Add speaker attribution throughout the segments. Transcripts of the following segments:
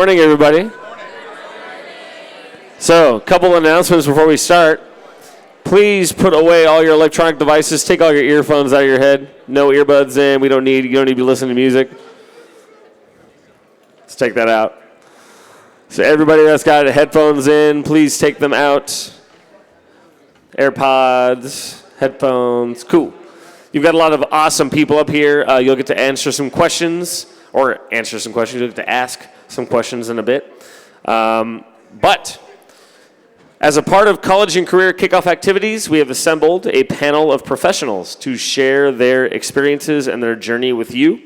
Speaker 1: Morning, everybody. So, a couple announcements before we start. Please put away all your electronic devices. Take all your earphones out of your head. No earbuds in. You don't need to be listening to music. Let's take that out. So everybody that's got headphones in, please take them out. AirPods, headphones, cool. You've got a lot of awesome people up here. You'll get to answer some questions, You'll get to ask some questions in a bit. But as a part of college and career kickoff activities, we have assembled a panel of professionals to share their experiences and their journey with you.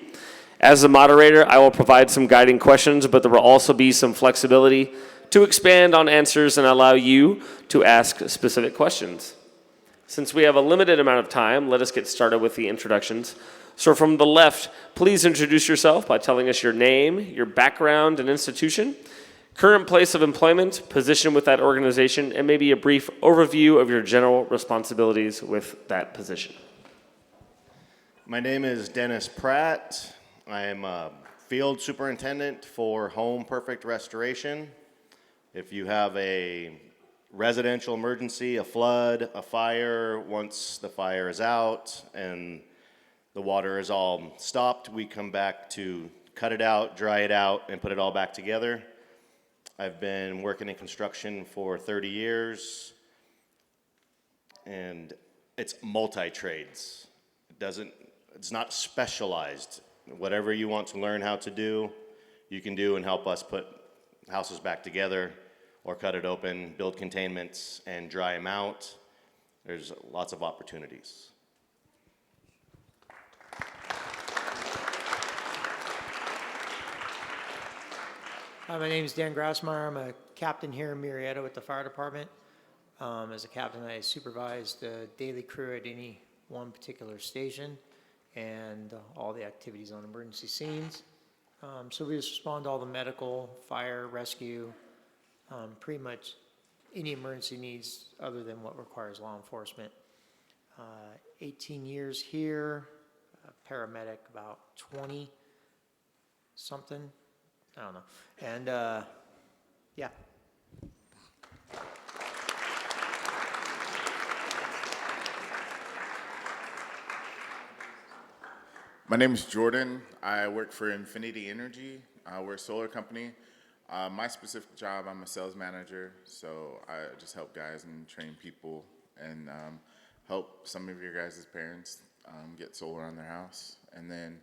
Speaker 1: As the moderator, I will provide some guiding questions, but there will also be some flexibility to expand on answers and allow you to ask specific questions. Since we have a limited amount of time, let us get started with the introductions. So from the left, please introduce yourself by telling us your name, your background and institution, current place of employment, position with that organization, and maybe a brief overview of your general responsibilities with that position.
Speaker 2: My name is Dennis Pratt. I am a field superintendent for Home Perfect Restoration. If you have a residential emergency, a flood, a fire, once the fire is out and the water is all stopped, we come back to cut it out, dry it out, and put it all back together. I've been working in construction for 30 years, and it's multi-trades. It's not specialized. Whatever you want to learn how to do, you can do and help us put houses back together or cut it open, build containments, and dry them out. There's lots of opportunities.
Speaker 3: Hi, my name is Dan Grassmeyer. I'm a captain here in Marietta with the fire department. As a captain, I supervise the daily crew at any one particular station and all the activities on emergency scenes. So we just respond to all the medical, fire, rescue, pretty much any emergency needs other than what requires law enforcement. 18 years here, paramedic about 20 something. I don't know. And yeah.
Speaker 4: My name is Jordan. I work for Infinity Energy. We're a solar company. My specific job, I'm a sales manager, so I just help guys and train people and help some of your guys' parents get solar on their house. And then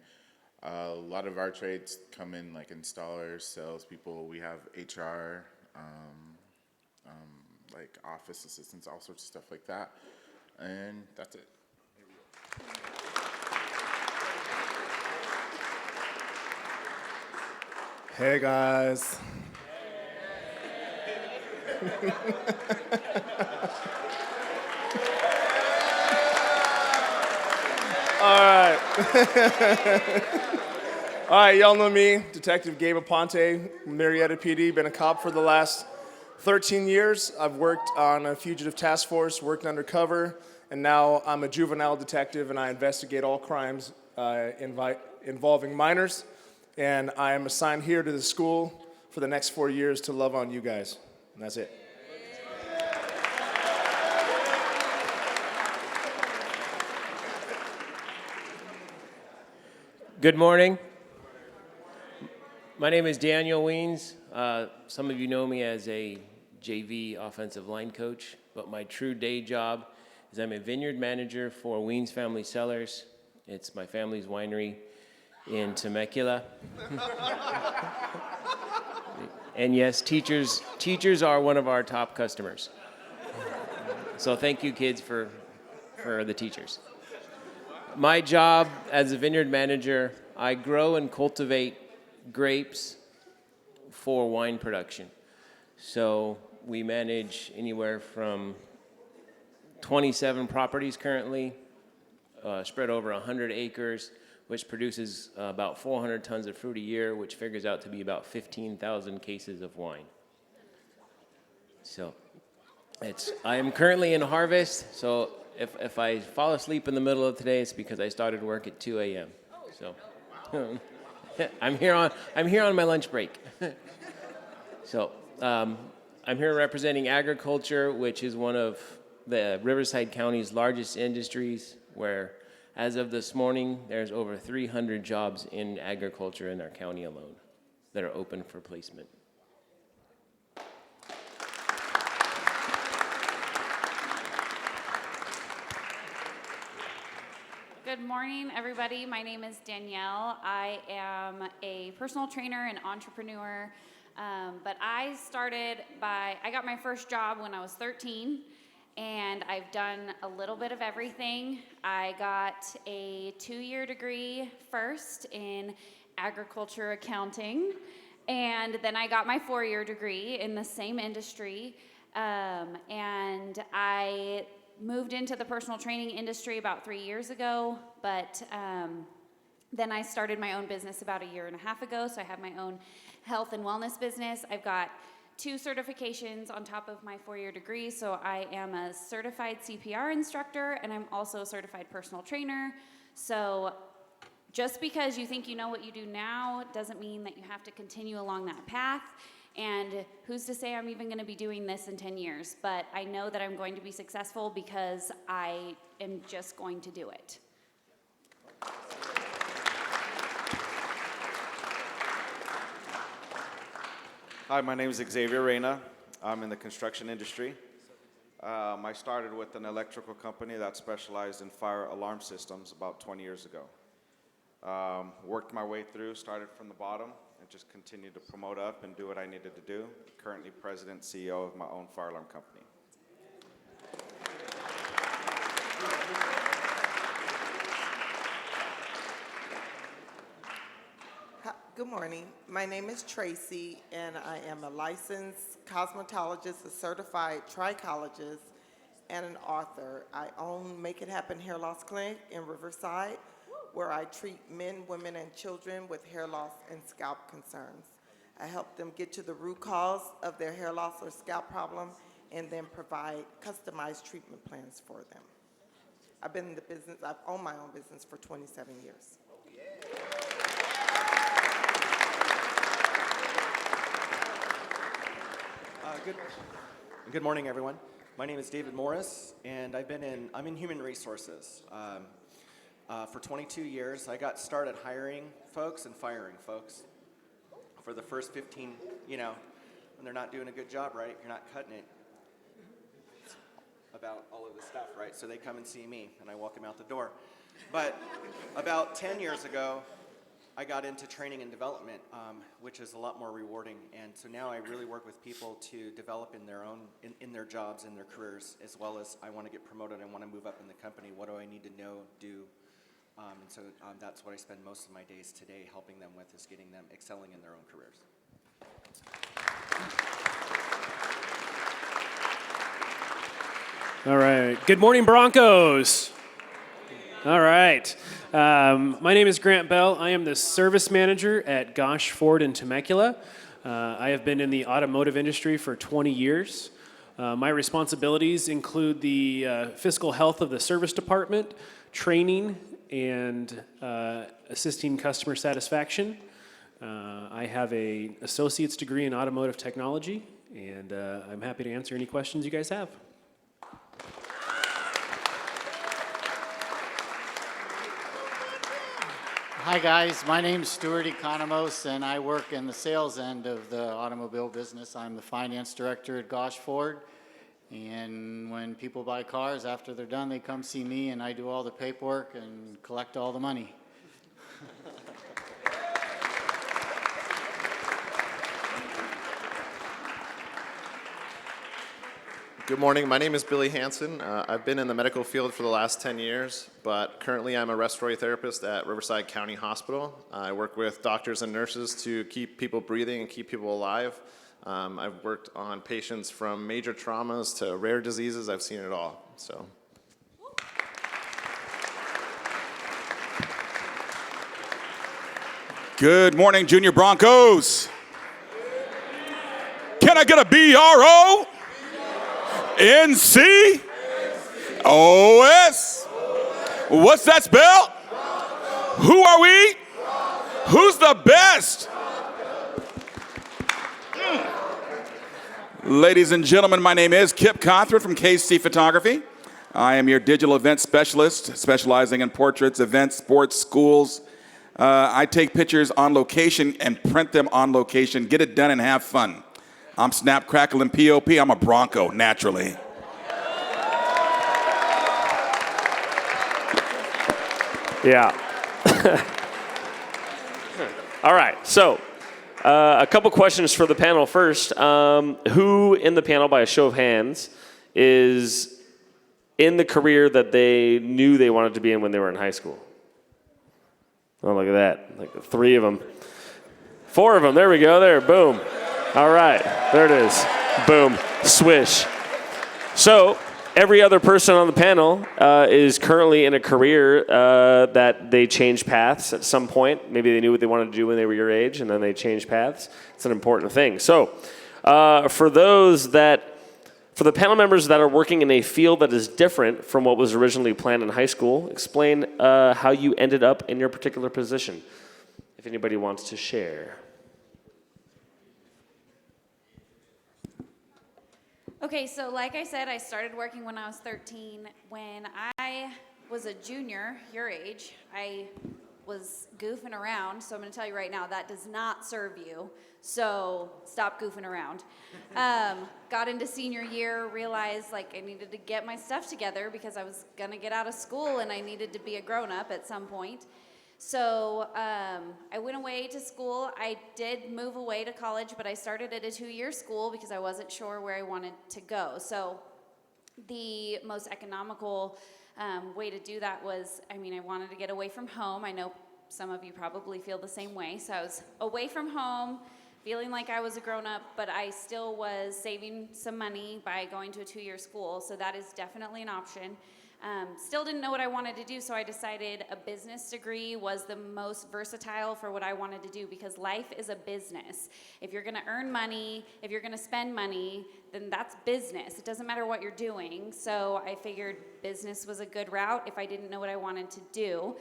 Speaker 4: a lot of our trades come in like installers, salespeople. We have HR, like office assistants, all sorts of stuff like that. And that's it.
Speaker 5: Hey guys. All right. All right, y'all know me, Detective Gabe Aponte, Marietta PD. Been a cop for the last 13 years. I've worked on a fugitive task force, worked undercover, and now I'm a juvenile detective and I investigate all crimes involving minors. And I am assigned here to the school for the next 4 years to love on you guys. And that's it.
Speaker 6: Good morning. My name is Daniel Weens. Some of you know me as a JV offensive line coach, but my true day job is I'm a vineyard manager for Weens Family Cellars. It's my family's winery in Temecula. And yes, teachers are one of our top customers. So thank you, kids, for the teachers. My job as a vineyard manager, I grow and cultivate grapes for wine production. So we manage anywhere from 27 properties currently, spread over 100 acres, which produces about 400 tons of fruit a year, which figures out to be about 15,000 cases of wine. So I am currently in harvest, so if I fall asleep in the middle of today, it's because I started work at 2 a.m. So I'm here on my lunch break. So I'm here representing agriculture, which is one of the Riverside County's largest industries, where as of this morning, there's over 300 jobs in agriculture in our county alone that are open for placement.
Speaker 7: Good morning, everybody. My name is Danielle. I am a personal trainer and entrepreneur, but I got my first job when I was 13, and I've done a little bit of everything. I got a 2-year degree first in agriculture accounting, and then I got my 4-year degree in the same industry, and I moved into the personal training industry about 3 years ago, but then I started my own business about 1.5 years ago, so I have my own health and wellness business. I've got 2 certifications on top of my 4-year degree, so I am a certified CPR instructor, and I'm also a certified personal trainer. So just because you think you know what you do now doesn't mean that you have to continue along that path. And who's to say I'm even going to be doing this in 10 years? But I know that I'm going to be successful because I am just going to do it.
Speaker 8: Hi, my name is Xavier Reyna. I'm in the construction industry. I started with an electrical company that specialized in fire alarm systems about 20 years ago. Worked my way through, started from the bottom, and just continued to promote up and do what I needed to do. Currently president, CEO of my own fire alarm company.
Speaker 9: Hi, good morning. My name is Tracy, and I am a licensed cosmetologist, a certified trichologist, and an author. I own Make It Happen Hair Loss Clinic in Riverside, where I treat men, women, and children with hair loss and scalp concerns. I help them get to the root cause of their hair loss or scalp problem and then provide customized treatment plans for them. I've been in the business, I've owned my own business for 27 years.
Speaker 10: Good morning, everyone. My name is David Morris, and I'm in human resources. For 22 years, I got started hiring folks and firing folks. For the first 15, when they're not doing a good job, right, you're not cutting it. It's about all of this stuff, right? So they come and see me, and I walk them out the door. But about 10 years ago, I got into training and development, which is a lot more rewarding. And so now I really work with people to develop in their own, in their jobs, in their careers, as well as I want to get promoted. I want to move up in the company. What do I need to know, do? And so that's what I spend most of my days today helping them with, is getting them excelling in their own careers.
Speaker 11: All right. Good morning, Broncos. All right. My name is Grant Bell. I am the service manager at Gosh Ford in Temecula. I have been in the automotive industry for 20 years. My responsibilities include the fiscal health of the service department, training, and assisting customer satisfaction. I have an associate's degree in automotive technology, and I'm happy to answer any questions you guys have.
Speaker 12: Hi guys, my name is Stuart Economos, and I work in the sales end of the automobile business. I'm the finance director at Gosh Ford, and when people buy cars, after they're done, they come see me, and I do all the paperwork and collect all the money.
Speaker 2: Good morning. My name is Billy Hansen. I've been in the medical field for the last 10 years, but currently I'm a respiratory therapist at Riverside County Hospital. I work with doctors and nurses to keep people breathing and keep people alive. I've worked on patients from major traumas to rare diseases. I've seen it all. So.
Speaker 13: Good morning, Junior Broncos. Can I get a BRO? NC? OS? What's that spell? Who are we? Who's the best? Ladies and gentlemen, my name is Kip Cothran from KC Photography. I am your digital event specialist, specializing in portraits, events, sports, schools. I take pictures on location and print them on location. Get it done and have fun. I'm Snap, Crackle, and POP. I'm a Bronco, naturally.
Speaker 1: Yeah. All right, so a couple questions for the panel first. Who in the panel, by a show of hands, is in the career that they knew they wanted to be in when they were in high school? Oh, look at that. Like 3 of them. 4 of them. There we go. There. Boom. All right. There it is. Boom. Swish. So every other person on the panel is currently in a career that they changed paths at some point. Maybe they knew what they wanted to do when they were your age, and then they changed paths. It's an important thing. So for the panel members that are working in a field that is different from what was originally planned in high school, explain how you ended up in your particular position, if anybody wants to share.
Speaker 7: Okay, so like I said, I started working when I was 13. When I was a junior, your age, I was goofing around. So I'm going to tell you right now, that does not serve you. So stop goofing around. Got into senior year, realized like I needed to get my stuff together because I was going to get out of school and I needed to be a grown-up at some point. So I went away to school. I did move away to college, but I started at a 2-year school because I wasn't sure where I wanted to go. So the most economical way to do that was, I wanted to get away from home. I know some of you probably feel the same way. So I was away from home, feeling like I was a grown-up, but I still was saving some money by going to a 2-year school. So that is definitely an option. Still didn't know what I wanted to do, so I decided a business degree was the most versatile for what I wanted to do because life is a business. If you're going to earn money, if you're going to spend money, then that's business. It doesn't matter what you're doing. So I figured business was a good route if I didn't know what I wanted to do.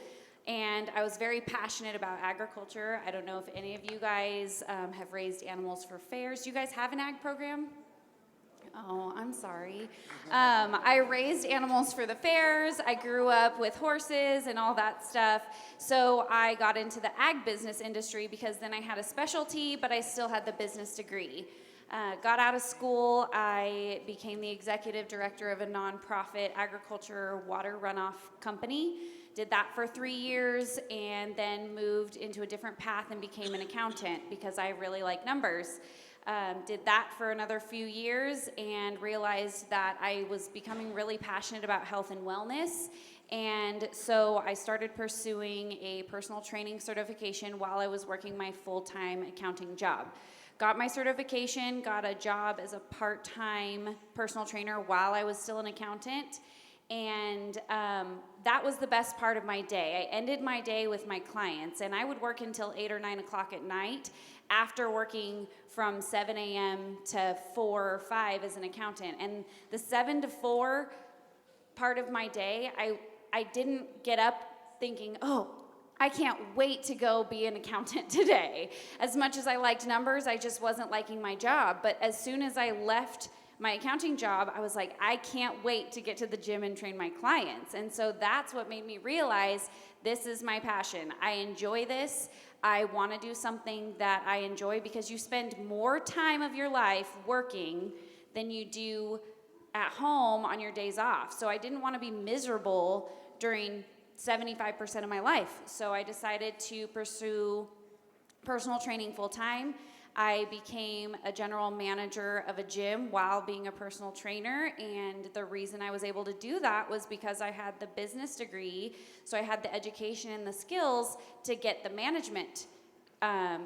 Speaker 7: And I was very passionate about agriculture. I don't know if any of you guys have raised animals for fairs. Do you guys have an ag program? Oh, I'm sorry. I raised animals for the fairs. I grew up with horses and all that stuff. So I got into the ag business industry because then I had a specialty, but I still had the business degree. Got out of school. I became the executive director of a nonprofit agriculture water runoff company. Did that for 3 years and then moved into a different path and became an accountant because I really like numbers. Did that for another few years and realized that I was becoming really passionate about health and wellness. And so I started pursuing a personal training certification while I was working my full-time accounting job. Got my certification, got a job as a part-time personal trainer while I was still an accountant. And that was the best part of my day. I ended my day with my clients, and I would work until 8 or 9 o'clock at night after working from 7 a.m. to 4 or 5 as an accountant. And the 7 to 4 part of my day, I didn't get up thinking, oh, I can't wait to go be an accountant today. As much as I liked numbers, I just wasn't liking my job. But as soon as I left my accounting job, I was like, I can't wait to get to the gym and train my clients. And so that's what made me realize this is my passion. I enjoy this. I want to do something that I enjoy because you spend more time of your life working than you do at home on your days off. So I didn't want to be miserable during 75% of my life. So I decided to pursue personal training full time. I became a general manager of a gym while being a personal trainer, and the reason I was able to do that was because I had the business degree, so I had the education and the skills to get the management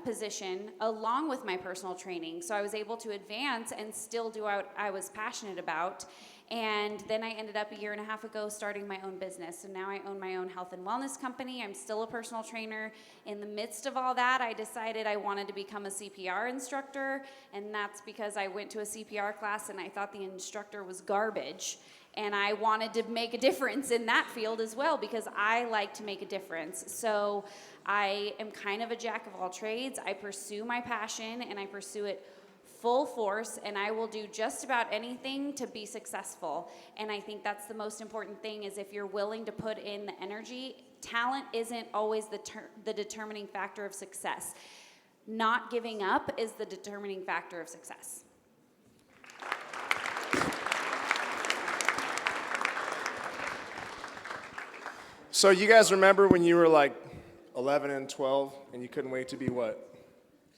Speaker 7: position along with my personal training. So I was able to advance and still do what I was passionate about. And then I ended up a year and a half ago starting my own business. So now I own my own health and wellness company. I'm still a personal trainer. In the midst of all that, I decided I wanted to become a CPR instructor. And that's because I went to a CPR class and I thought the instructor was garbage. And I wanted to make a difference in that field as well because I like to make a difference. So I am kind of a jack of all trades. I pursue my passion and I pursue it full force, and I will do just about anything to be successful. And I think that's the most important thing, is if you're willing to put in the energy. Talent isn't always the determining factor of success. Not giving up is the determining factor of success.
Speaker 5: So you guys remember when you were like 11 and 12 and you couldn't wait to be what?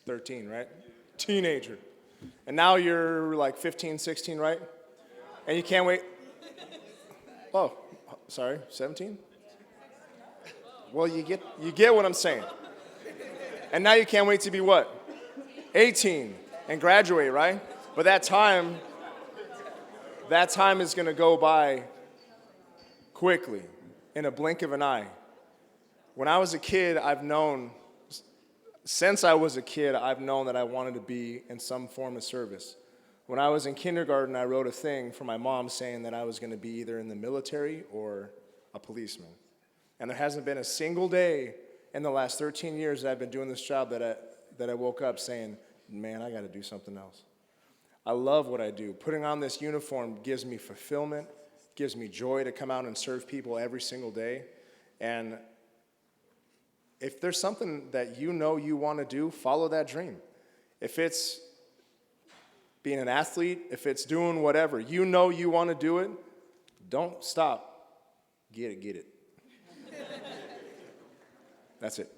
Speaker 5: 13, right? Teenager. And now you're like 15, 16, right? And you can't wait. Oh, sorry, 17? Well, you get what I'm saying. And now you can't wait to be what? 18 and graduate, right? But that time is going to go by quickly, in a blink of an eye. When I was a kid, since I was a kid, I've known that I wanted to be in some form of service. When I was in kindergarten, I wrote a thing for my mom saying that I was going to be either in the military or a policeman. And there hasn't been a single day in the last 13 years that I've been doing this job that I woke up saying, man, I got to do something else. I love what I do. Putting on this uniform gives me fulfillment, gives me joy to come out and serve people every single day. And if there's something that you know you want to do, follow that dream. If it's being an athlete, if it's doing whatever, you know you want to do it, don't stop. Get it. That's it.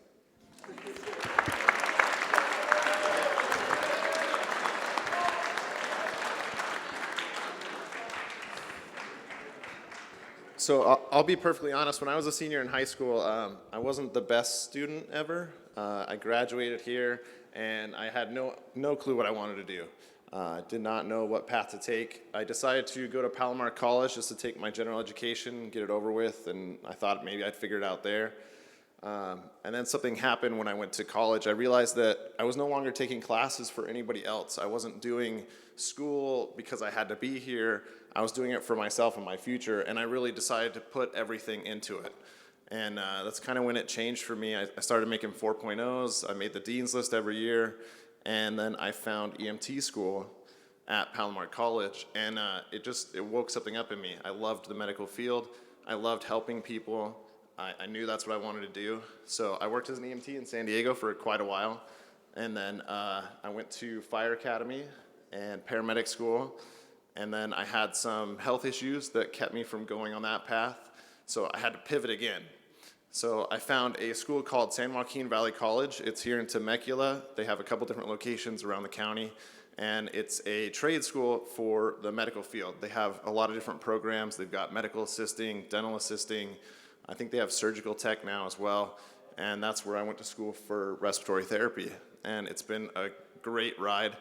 Speaker 2: So I'll be perfectly honest. When I was a senior in high school, I wasn't the best student ever. I graduated here, and I had no clue what I wanted to do. Did not know what path to take. I decided to go to Palomar College just to take my general education, get it over with, and I thought maybe I'd figure it out there. And then something happened when I went to college. I realized that I was no longer taking classes for anybody else. I wasn't doing school because I had to be here. I was doing it for myself and my future, and I really decided to put everything into it. And that's kind of when it changed for me. I started making 4.0s. I made the dean's list every year, and then I found EMT school at Palomar College, and it woke something up in me. I loved the medical field. I loved helping people. I knew that's what I wanted to do. So I worked as an EMT in San Diego for quite a while. And then I went to fire academy and paramedic school. And then I had some health issues that kept me from going on that path. So I had to pivot again. So I found a school called San Joaquin Valley College. It's here in Temecula. They have a couple different locations around the county. And it's a trade school for the medical field. They have a lot of different programs. They've got medical assisting, dental assisting. I think they have surgical tech now as well, and that's where I went to school for respiratory therapy, and it's been a great ride.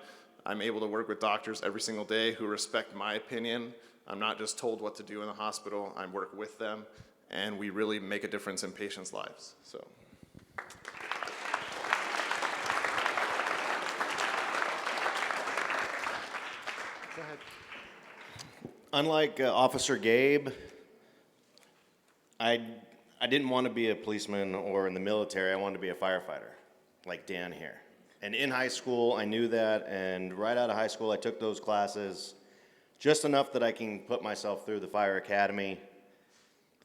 Speaker 2: I'm able to work with doctors every single day who respect my opinion. I'm not just told what to do in the hospital. I work with them, and we really make a difference in patients' lives. So. Go ahead. Unlike Officer Gabe, I didn't want to be a policeman or in the military. I wanted to be a firefighter, like Dan here. And in high school, I knew that, and right out of high school, I took those classes just enough that I can put myself through the fire academy.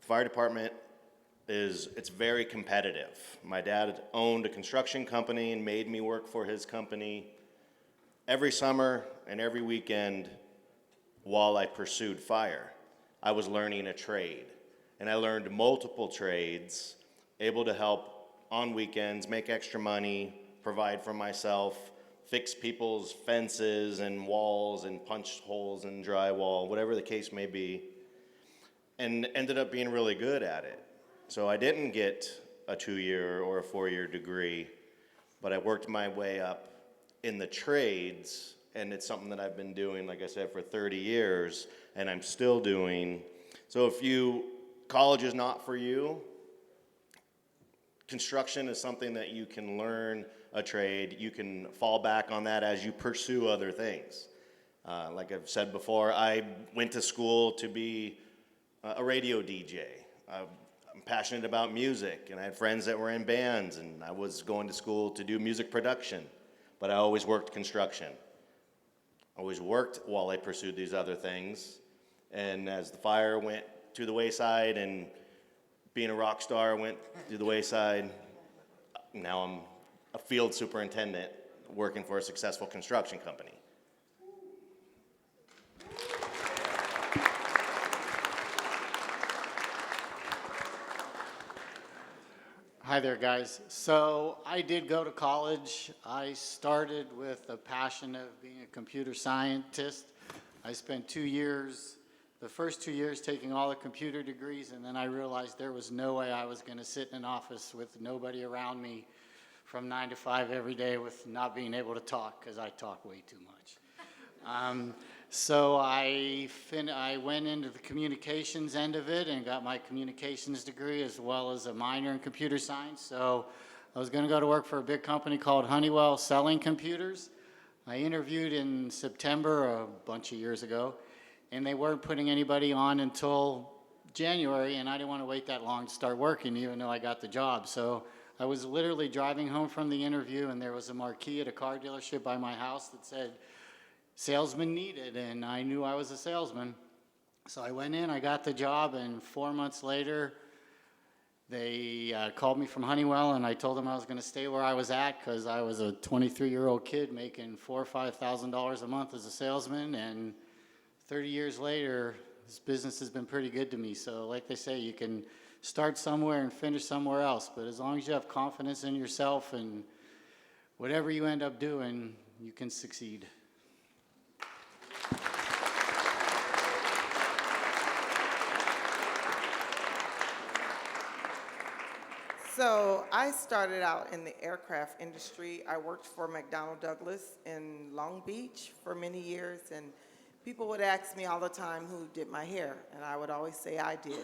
Speaker 2: The fire department it's very competitive. My dad owned a construction company and made me work for his company every summer and every weekend while I pursued fire. I was learning a trade. And I learned multiple trades, able to help on weekends, make extra money, provide for myself, fix people's fences and walls and punch holes in drywall, whatever the case may be, and ended up being really good at it. So I didn't get a 2-year or a 4-year degree, but I worked my way up in the trades, and it's something that I've been doing, like I said, for 30 years, and I'm still doing. So college is not for you. Construction is something that you can learn a trade. You can fall back on that as you pursue other things. Like I've said before, I went to school to be a radio DJ. I'm passionate about music, and I had friends that were in bands, and I was going to school to do music production, but I always worked construction. always worked while I pursued these other things. And as the fire went to the wayside and being a rock star went to the wayside, now I'm a field superintendent working for a successful construction company.
Speaker 12: Hi there, guys. So I did go to college. I started with a passion of being a computer scientist. I spent 2 years, the first 2 years taking all the computer degrees, and then I realized there was no way I was going to sit in an office with nobody around me from 9 to 5 every day with not being able to talk, because I talk way too much. So I went into the communications end of it and got my communications degree as well as a minor in computer science. So I was going to go to work for a big company called Honeywell selling computers. I interviewed in September a bunch of years ago, and they weren't putting anybody on until January, and I didn't want to wait that long to start working even though I got the job. So I was literally driving home from the interview, and there was a marquee at a car dealership by my house that said, "Salesman needed," and I knew I was a salesman. So I went in, I got the job, and 4 months later, they called me from Honeywell, and I told them I was going to stay where I was at because I was a 23-year-old kid making $4,000 or $5,000 a month as a salesman, and 30 years later, this business has been pretty good to me. So like they say, you can start somewhere and finish somewhere else, but as long as you have confidence in yourself and whatever you end up doing, you can succeed.
Speaker 9: So I started out in the aircraft industry. I worked for McDonnell Douglas in Long Beach for many years, and people would ask me all the time who did my hair, and I would always say I did.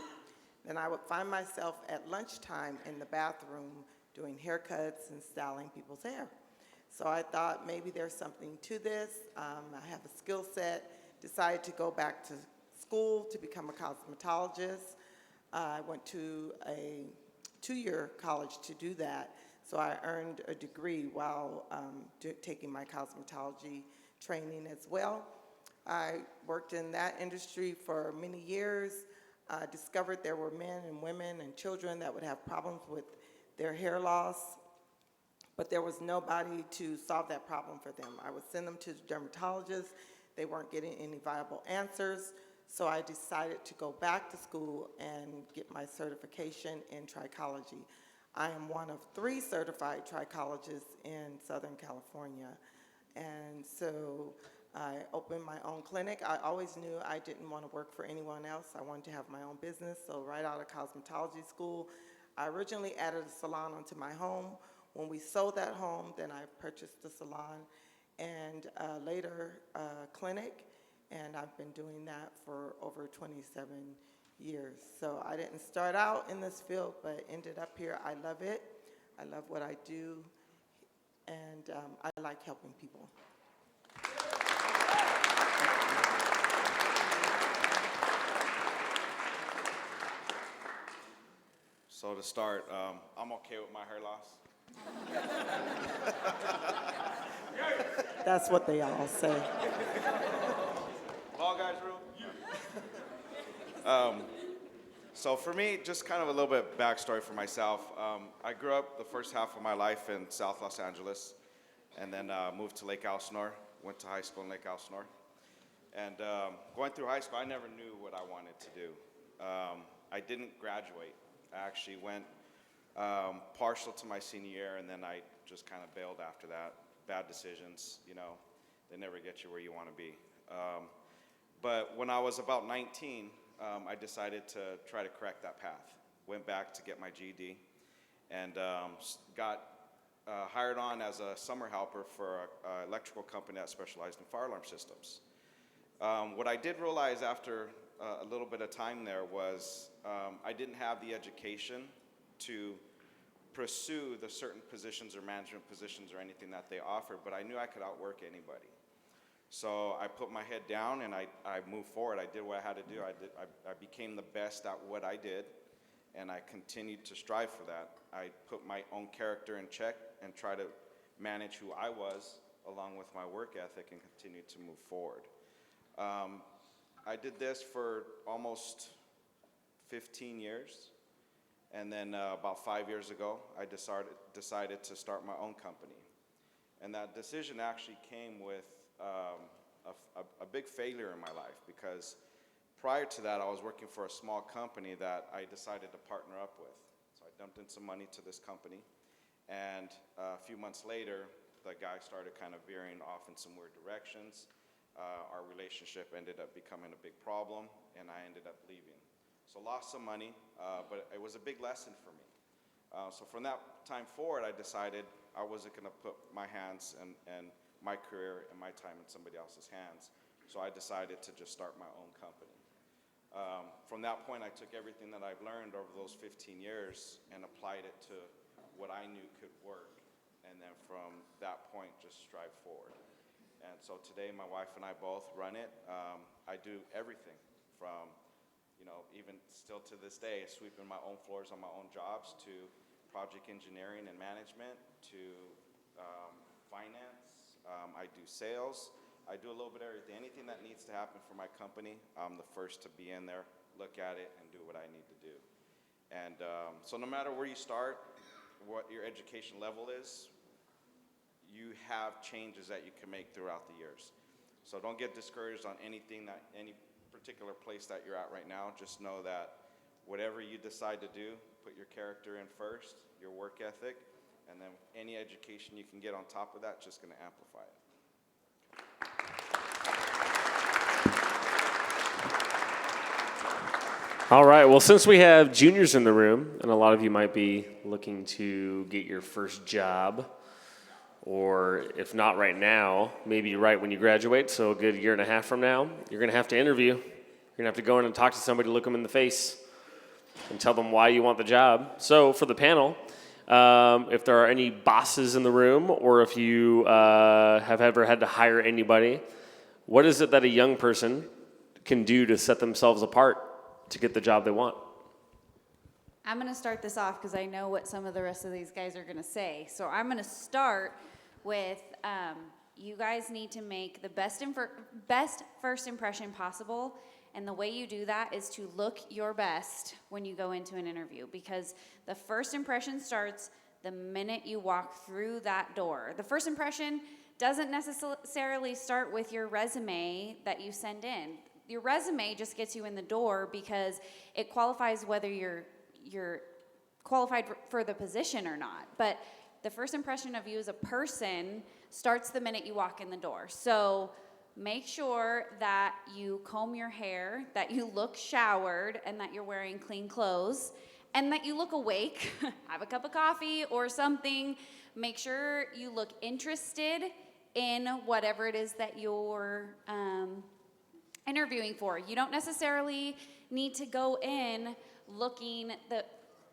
Speaker 9: Then I would find myself at lunchtime in the bathroom doing haircuts and styling people's hair. So I thought maybe there's something to this. I have a skill set, decided to go back to school to become a cosmetologist. I went to a 2-year college to do that, so I earned a degree while taking my cosmetology training as well. I worked in that industry for many years, discovered there were men and women and children that would have problems with their hair loss, but there was nobody to solve that problem for them. I would send them to dermatologists. They weren't getting any viable answers. So I decided to go back to school and get my certification in trichology. I am one of 3 certified trichologists in Southern California. And so I opened my own clinic. I always knew I didn't want to work for anyone else. I wanted to have my own business. So right out of cosmetology school, I originally added a salon onto my home. When we sold that home, then I purchased the salon and later a clinic. And I've been doing that for over 27 years. So I didn't start out in this field, but ended up here. I love it. I love what I do, and I like helping people.
Speaker 8: So to start, I'm okay with my hair loss.
Speaker 9: That's what they all say.
Speaker 8: Ball guys rule. So for me, just kind of a little bit backstory for myself. I grew up the first half of my life in South Los Angeles, and then moved to Lake Elsinore. Went to high school in Lake Elsinore, and going through high school, I never knew what I wanted to do. I didn't graduate. I actually went partial to my senior year, and then I just kind of bailed after that. Bad decisions, you know, they never get you where you want to be. But when I was about 19, I decided to try to correct that path. Went back to get my GED and got hired on as a summer helper for an electrical company that specialized in fire alarm systems. What I did realize after a little bit of time there was I didn't have the education to pursue the certain positions or management positions or anything that they offered, but I knew I could outwork anybody. So I put my head down and I moved forward. I did what I had to do. I became the best at what I did, and I continued to strive for that. I put my own character in check and try to manage who I was along with my work ethic and continue to move forward. I did this for almost 15 years. And then about 5 years ago, I decided to start my own company. And that decision actually came with a big failure in my life, because prior to that, I was working for a small company that I decided to partner up with. So I dumped in some money to this company, and a few months later, the guy started kind of veering off in some weird directions. Our relationship ended up becoming a big problem, and I ended up leaving. So lost some money, but it was a big lesson for me. So from that time forward, I decided I wasn't going to put my hands and my career and my time in somebody else's hands. So I decided to just start my own company. From that point, I took everything that I've learned over those 15 years and applied it to what I knew could work. And then from that point, just strive forward. And so today, my wife and I both run it. I do everything from, even still to this day, sweeping my own floors on my own jobs, to project engineering and management, to finance. I do sales. I do a little bit of everything. Anything that needs to happen for my company, I'm the first to be in there, look at it, and do what I need to do. And so no matter where you start, what your education level is, you have changes that you can make throughout the years. So don't get discouraged on any particular place that you're at right now. Just know that whatever you decide to do, put your character in first, your work ethic, and then any education you can get on top of that, just going to amplify it.
Speaker 1: All right, well, since we have juniors in the room, and a lot of you might be looking to get your first job, or if not right now, maybe right when you graduate, so a good year and a half from now, you're going to have to interview. You're going to have to go in and talk to somebody, look them in the face, and tell them why you want the job. So for the panel, if there are any bosses in the room, or if you have ever had to hire anybody, what is it that a young person can do to set themselves apart to get the job they want?
Speaker 7: I'm going to start this off because I know what some of the rest of these guys are going to say. So I'm going to start with you guys need to make the best first impression possible. And the way you do that is to look your best when you go into an interview, because the first impression starts the minute you walk through that door. The first impression doesn't necessarily start with your resume that you send in. Your resume just gets you in the door because it qualifies whether you're qualified for the position or not. But the first impression of you as a person starts the minute you walk in the door. So make sure that you comb your hair, that you look showered, and that you're wearing clean clothes, and that you look awake. Have a cup of coffee or something. Make sure you look interested in whatever it is that you're interviewing for. You don't necessarily need to go in looking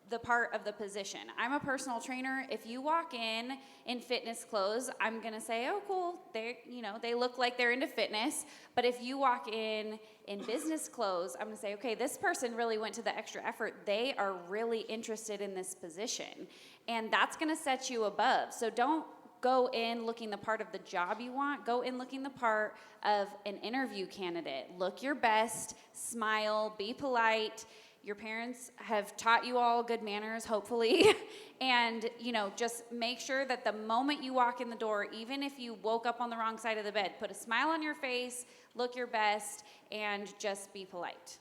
Speaker 7: the part of the position. I'm a personal trainer. If you walk in fitness clothes, I'm gonna say, oh, cool. They look like they're into fitness. But if you walk in business clothes, I'm gonna say, okay, this person really went to the extra effort. They are really interested in this position, and that's gonna set you above. So don't go in looking the part of the job you want. Go in looking the part of an interview candidate. Look your best, smile, be polite. Your parents have taught you all good manners, hopefully. And, just make sure that the moment you walk in the door, even if you woke up on the wrong side of the bed, put a smile on your face, look your best, and just be polite.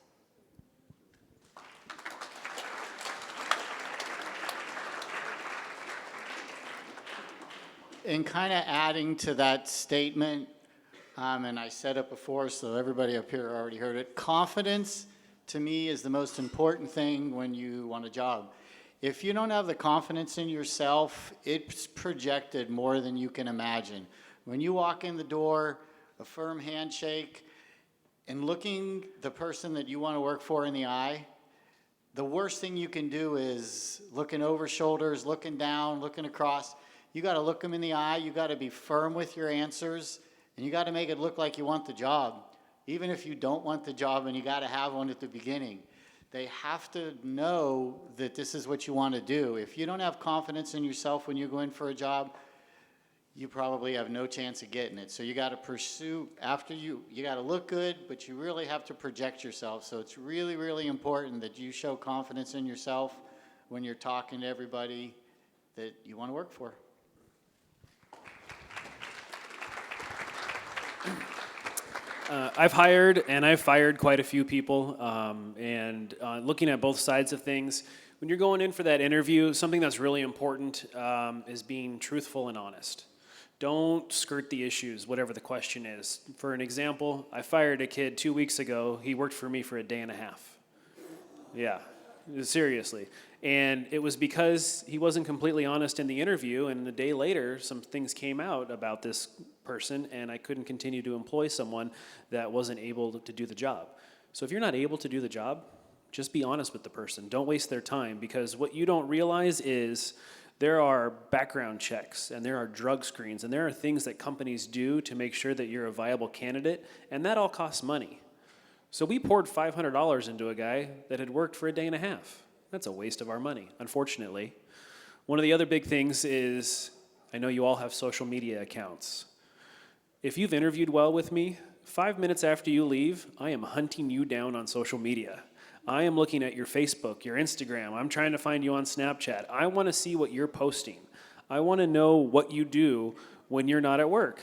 Speaker 12: And kind of adding to that statement, and I said it before, so everybody up here already heard it, confidence to me is the most important thing when you want a job. If you don't have the confidence in yourself, it's projected more than you can imagine. When you walk in the door, a firm handshake, and looking the person that you want to work for in the eye, the worst thing you can do is looking over shoulders, looking down, looking across. You got to look them in the eye. You got to be firm with your answers, and you got to make it look like you want the job. Even if you don't want the job, and you got to have one at the beginning. They have to know that this is what you want to do. If you don't have confidence in yourself when you go in for a job, you probably have no chance of getting it. So you got to pursue, after you got to look good, but you really have to project yourself. So it's really, really important that you show confidence in yourself when you're talking to everybody that you want to work for.
Speaker 11: I've hired and I've fired quite a few people, and looking at both sides of things, when you're going in for that interview, something that's really important is being truthful and honest. Don't skirt the issues, whatever the question is. For an example, I fired a kid 2 weeks ago. He worked for me for a day and a half. Yeah, seriously. And it was because he wasn't completely honest in the interview, and a day later, some things came out about this person, and I couldn't continue to employ someone that wasn't able to do the job. So if you're not able to do the job, just be honest with the person. Don't waste their time, because what you don't realize is there are background checks, and there are drug screens, and there are things that companies do to make sure that you're a viable candidate, and that all costs money. So we poured $500 into a guy that had worked for a day and a half. That's a waste of our money, unfortunately. One of the other big things is, I know you all have social media accounts. If you've interviewed well with me, 5 minutes after you leave, I am hunting you down on social media. I am looking at your Facebook, your Instagram. I'm trying to find you on Snapchat. I want to see what you're posting. I want to know what you do when you're not at work.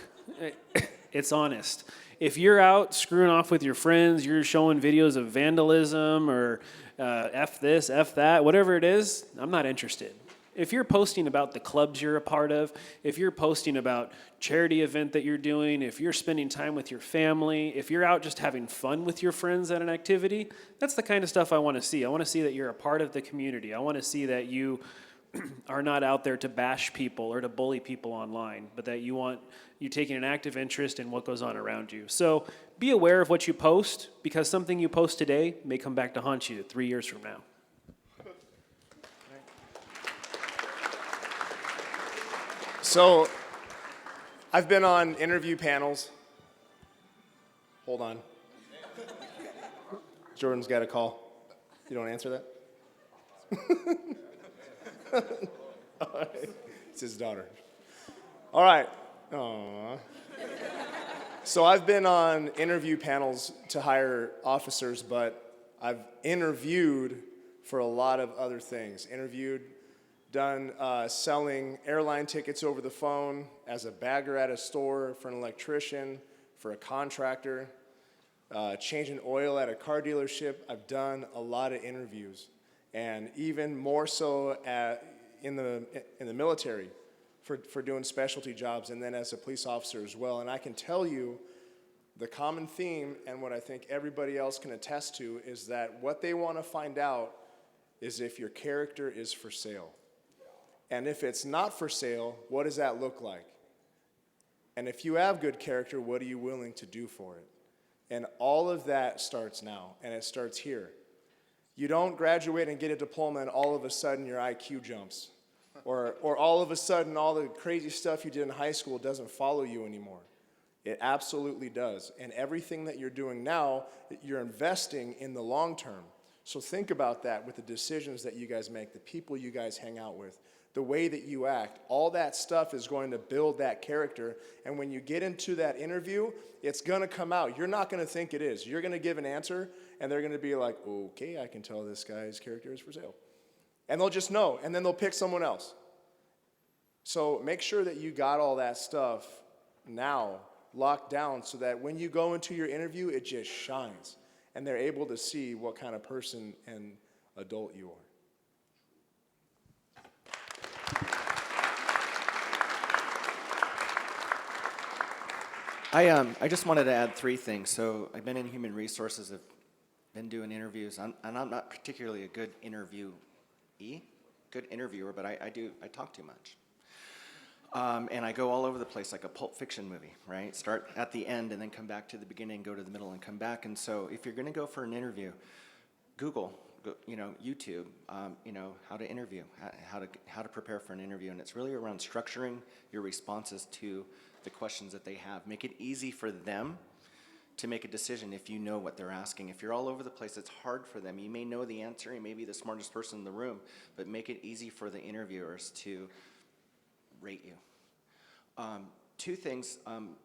Speaker 11: It's honest. If you're out screwing off with your friends, you're showing videos of vandalism or F this, F that, whatever it is, I'm not interested. If you're posting about the clubs you're a part of, if you're posting about charity event that you're doing, if you're spending time with your family, if you're out just having fun with your friends at an activity, that's the kind of stuff I want to see. I want to see that you're a part of the community. I want to see that you are not out there to bash people or to bully people online, but that you taking an active interest in what goes on around you. So be aware of what you post, because something you post today may come back to haunt you 3 years from now.
Speaker 5: So, I've been on interview panels. Hold on. Jordan's got a call. You don't answer that? All right. It's his daughter. All right. Aww. So I've been on interview panels to hire officers, but I've interviewed for a lot of other things. Done selling airline tickets over the phone, as a bagger at a store, for an electrician, for a contractor, changing oil at a car dealership. I've done a lot of interviews, and even more so in the military for doing specialty jobs, and then as a police officer as well. And I can tell you the common theme, and what I think everybody else can attest to, is that what they want to find out is if your character is for sale. And if it's not for sale, what does that look like? And if you have good character, what are you willing to do for it? And all of that starts now, and it starts here. You don't graduate and get a diploma and all of a sudden your IQ jumps. Or all of a sudden all the crazy stuff you did in high school doesn't follow you anymore. It absolutely does. And everything that you're doing now, you're investing in the long term. So think about that with the decisions that you guys make, the people you guys hang out with, the way that you act. All that stuff is going to build that character. And when you get into that interview, it's going to come out. You're not going to think it is. You're going to give an answer, and they're going to be like, okay, I can tell this guy's character is for sale. And they'll just know, and then they'll pick someone else. So make sure that you got all that stuff now locked down, so that when you go into your interview, it just shines, and they're able to see what kind of person and adult you are.
Speaker 10: I just wanted to add 3 things. So I've been in human resources, I've been doing interviews, and I'm not particularly a good interviewer, but I talk too much. And I go all over the place like a Pulp Fiction movie, right? Start at the end and then come back to the beginning, go to the middle and come back. And so if you're going to go for an interview, Google, YouTube, how to interview, how to prepare for an interview. And it's really around structuring your responses to the questions that they have. Make it easy for them to make a decision if you know what they're asking. If you're all over the place, it's hard for them. You may know the answer, you may be the smartest person in the room, but make it easy for the interviewers to rate you. Two things,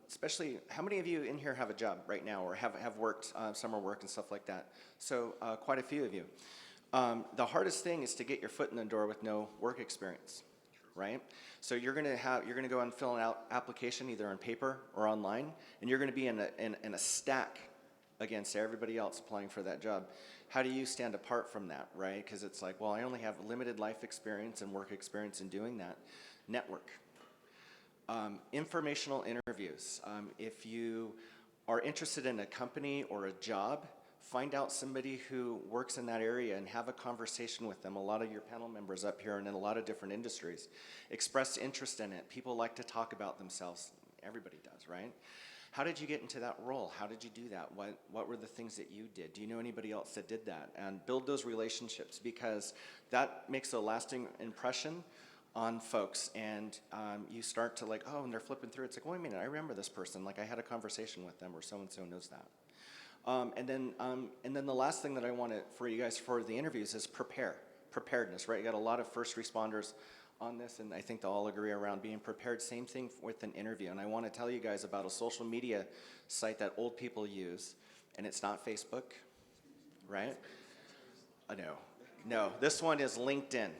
Speaker 10: especially, how many of you in here have a job right now or have worked summer work and stuff like that? So quite a few of you. The hardest thing is to get your foot in the door with no work experience, right? So you're gonna go and fill out application either on paper or online, and you're gonna be in a stack against everybody else applying for that job. How do you stand apart from that, right? Because it's like, well, I only have limited life experience and work experience in doing that. Network. Informational interviews. If you are interested in a company or a job, find out somebody who works in that area and have a conversation with them. A lot of your panel members up here and in a lot of different industries express interest in it. People like to talk about themselves. Everybody does, right? How did you get into that role? How did you do that? What were the things that you did? Do you know anybody else that did that? And build those relationships, because that makes a lasting impression on folks, and you start to like, oh, and they're flipping through. It's like, wait a minute, I remember this person. Like, I had a conversation with them, or so-and-so knows that. And then the last thing that I want for you guys for the interviews is preparedness, right? You got a lot of first responders on this, and I think they'll all agree around being prepared. Same thing with an interview. And I want to tell you guys about a social media site that old people use, and it's not Facebook, right? No, this one is LinkedIn.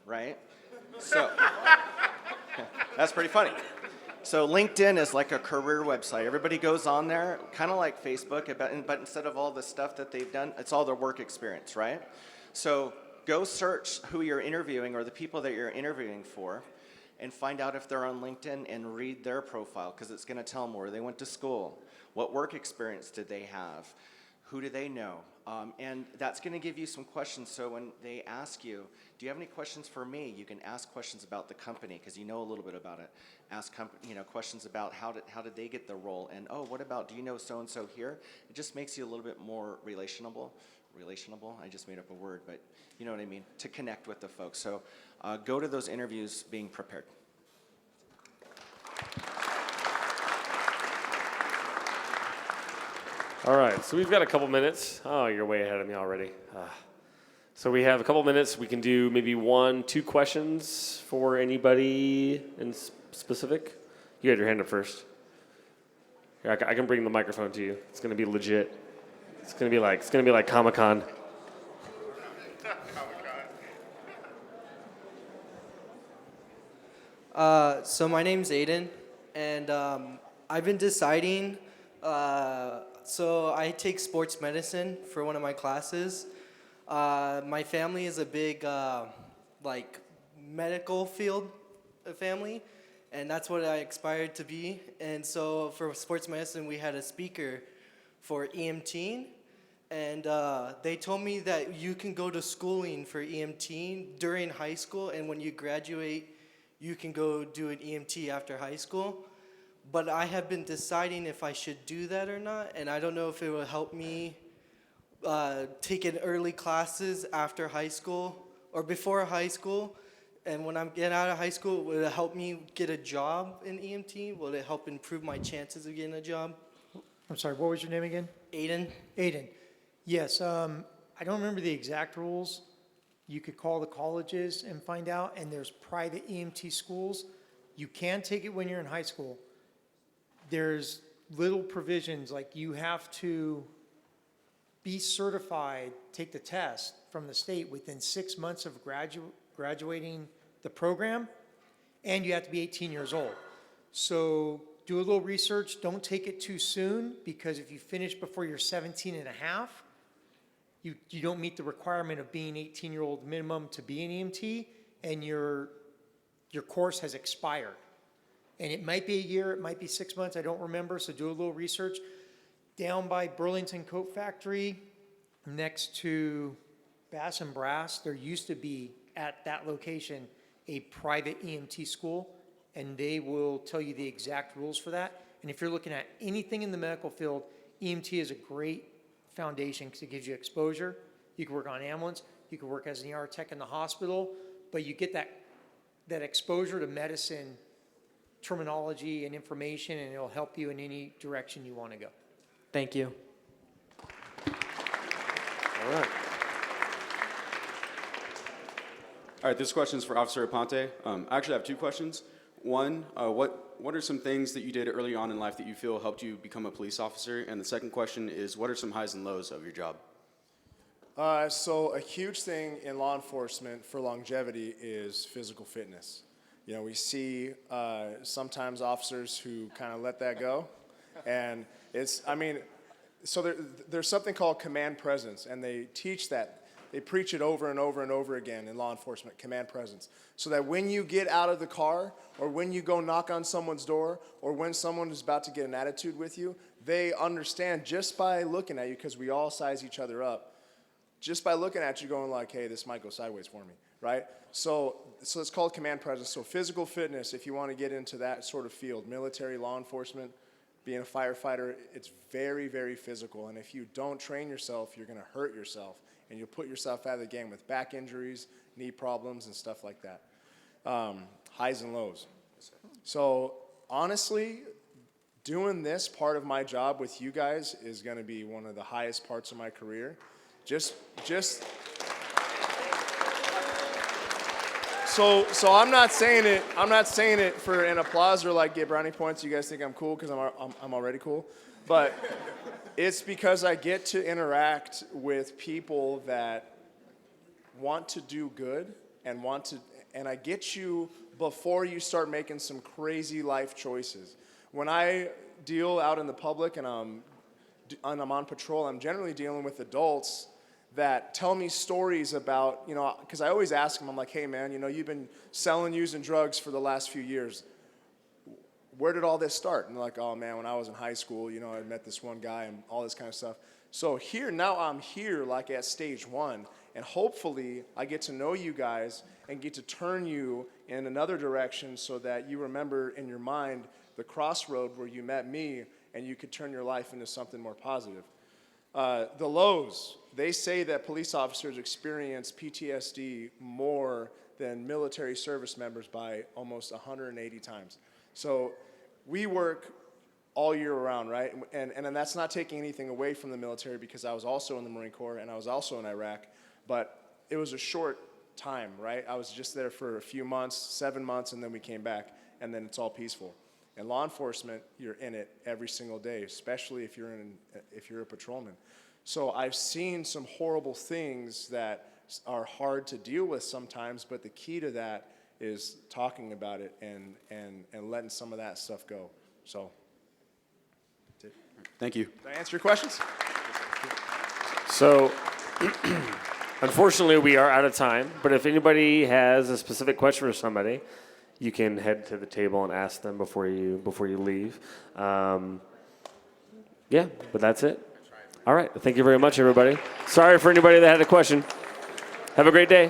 Speaker 10: Right? So, that's pretty funny. So LinkedIn is like a career website. Everybody goes on there, kind of like Facebook, but instead of all the stuff that they've done, it's all their work experience, right? So go search who you're interviewing or the people that you're interviewing for, and find out if they're on LinkedIn and read their profile, because it's going to tell them where they went to school, what work experience did they have, who do they know? And that's going to give you some questions. So when they ask you, do you have any questions for me? You can ask questions about the company, because you know a little bit about it. Ask questions about how did they get the role, and oh, what about, do you know so and so here? It just makes you a little bit more relationable. I just made up a word, but you know what I mean. To connect with the folks. So go to those interviews being prepared.
Speaker 1: All right, so we've got a couple minutes. Oh, you're way ahead of me already. So we have a couple minutes. We can do maybe 1-2 questions for anybody in specific. You had your hand up first. Here, I can bring the microphone to you. It's gonna be legit. It's gonna be like Comic-Con.
Speaker 14: So my name's Aiden, and I've been deciding. So I take sports medicine for one of my classes. My family is a big medical field family, and that's what I aspired to be. And so for sports medicine, we had a speaker for EMT, and they told me that you can go to schooling for EMT during high school, and when you graduate, you can go do an EMT after high school. But I have been deciding if I should do that or not, and I don't know if it will help me take in early classes after high school or before high school. And when I'm getting out of high school, will it help me get a job in EMT? Will it help improve my chances of getting a job?
Speaker 3: I'm sorry, what was your name again?
Speaker 14: Aiden.
Speaker 3: Aiden. Yes, I don't remember the exact rules. You could call the colleges and find out, and there's private EMT schools. You can take it when you're in high school. There's little provisions, like you have to be certified, take the test from the state within 6 months of graduating the program, and you have to be 18 years old. So do a little research. Don't take it too soon, because if you finish before you're 17 and a half, you don't meet the requirement of being 18-year-old minimum to be an EMT, and your course has expired. And it might be a year, it might be 6 months, I don't remember, so do a little research. Down by Burlington Coat Factory, next to Bass and Brass, there used to be, at that location, a private EMT school, and they will tell you the exact rules for that. And if you're looking at anything in the medical field, EMT is a great foundation because it gives you exposure. You can work on ambulance, you can work as an ER tech in the hospital, but you get that exposure to medicine terminology and information, and it'll help you in any direction you want to go.
Speaker 14: Thank you.
Speaker 1: All right.
Speaker 15: All right, this question is for Officer Aponte. I actually have 2 questions. One, what are some things that you did early on in life that you feel helped you become a police officer? And the second question is, what are some highs and lows of your job?
Speaker 5: So a huge thing in law enforcement for longevity is physical fitness. You know, we see sometimes officers who kind of let that go, and so there's something called command presence, and they teach that. They preach it over and over and over again in law enforcement, command presence. So that when you get out of the car, or when you go knock on someone's door, or when someone is about to get an attitude with you, they understand just by looking at you, because we all size each other up, just by looking at you going like, hey, this might go sideways for me, right? So it's called command presence. So physical fitness, if you want to get into that sort of field, military, law enforcement, being a firefighter, it's very, very physical. And if you don't train yourself, you're going to hurt yourself. And you'll put yourself out of the game with back injuries, knee problems, and stuff like that. Highs and lows. So honestly, doing this part of my job with you guys is going to be one of the highest parts of my career. So I'm not saying it for an applause or like get brownie points. You guys think I'm cool because I'm already cool, but it's because I get to interact with people that want to do good and I get you before you start making some crazy life choices. When I deal out in the public and I'm on patrol, I'm generally dealing with adults that tell me stories about, because I always ask them, I'm like, hey man, you've been selling, using drugs for the last few years. Where did all this start? And they're like, oh man, when I was in high school, I met this one guy and all this kind of stuff. So now I'm here like at stage one, and hopefully I get to know you guys and get to turn you in another direction so that you remember in your mind the crossroad where you met me and you could turn your life into something more positive. The lows, they say that police officers experience PTSD more than military service members by almost 180 times. So we work all year round, right? And that's not taking anything away from the military, because I was also in the Marine Corps and I was also in Iraq, but it was a short time, right? I was just there for a few months, 7 months, and then we came back, and then it's all peaceful. In law enforcement, you're in it every single day, especially if you're a patrolman. So I've seen some horrible things that are hard to deal with sometimes, but the key to that is talking about it and letting some of that stuff go. So, that's it.
Speaker 15: Thank you.
Speaker 5: Did I answer your questions?
Speaker 1: So, unfortunately, we are out of time, but if anybody has a specific question for somebody, you can head to the table and ask them before you leave. Yeah, but that's it. All right. Thank you very much, everybody. Sorry for anybody that had a question. Have a great day.